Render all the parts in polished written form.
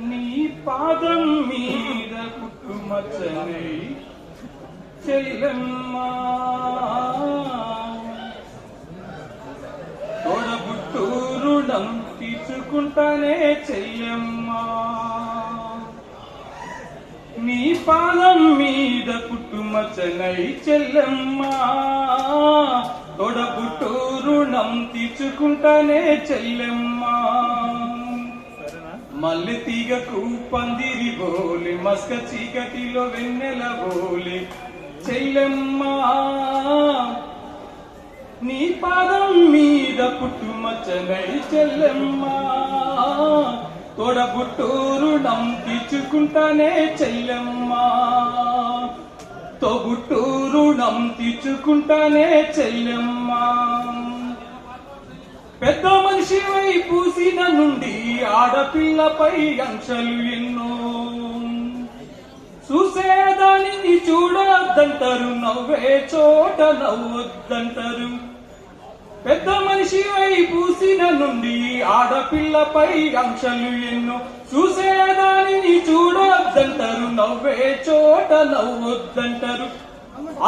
నీ పాదం మీద పుట్టుమచ్చనే చెల్లెమ్మా, తోడబుట్టు రుణం తీసుకుంటానే చెల్లెమ్మా. నీ పాదం మీద పుట్టుమచ్చనై చెల్లెమ్మా, తోడబుట్టు రుణం తీసుకుంటానే చెల్లెమ్మా. మల్లె తీగకు పందిరి బోలే, మస్క చీకటిలో వెన్నెల బోలే చెల్లెమ్మా. నీ పాదం మీద పుట్టుమచ్చనై చెల్లెమ్మా, తోడబుట్టు రుణం తీర్చుకుంటానే చెల్లెమ్మా, తోబుట్టు రుణం తీర్చుకుంటానే చెల్లెమ్మా. పెద్ద మనిషి వై పూసిన నుండి ఆడపిల్లపై ఆంక్షలు ఎన్నో, చూసేదానిని చూడొద్దంటారు, నవ్వే చోట నవ్వొద్దంటారు. పెద్ద మనిషి వై పూసిన నుండి ఆడపిల్లపై ఆంక్షలు ఎన్నో, చూసేదానిని చూడొద్దంటారు, నవ్వే చోట నవ్వొద్దంటారు.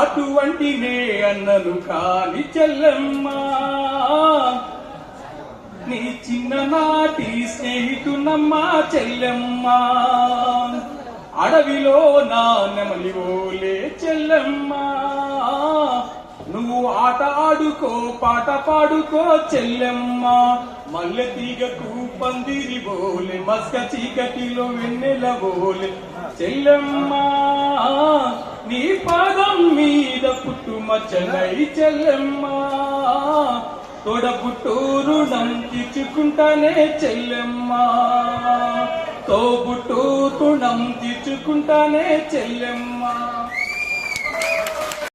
అటువంటినే అన్నను కాని చెల్లెమ్మా, నీ చిన్ననాటి స్నేహితునమ్మా చెల్లెమ్మా. అడవిలో నా నెమలి ఓలే చెల్లెమ్మా, నువ్వు ఆట ఆడుకో పాట పాడుకో చెల్లెమ్మా. మల్లె తీగకు పందిరి బోలే, మస్క చీకటిలో వెన్నెల బోలే చెల్లెమ్మా. నీ పాదం మీద పుట్టుమచ్చనై చెల్లెమ్మా, తోడబుట్టు రుణం తీర్చుకుంటానే చెల్లెమ్మా, తోబుట్టు రుణం తీర్చుకుంటానే చెల్లెమ్మా.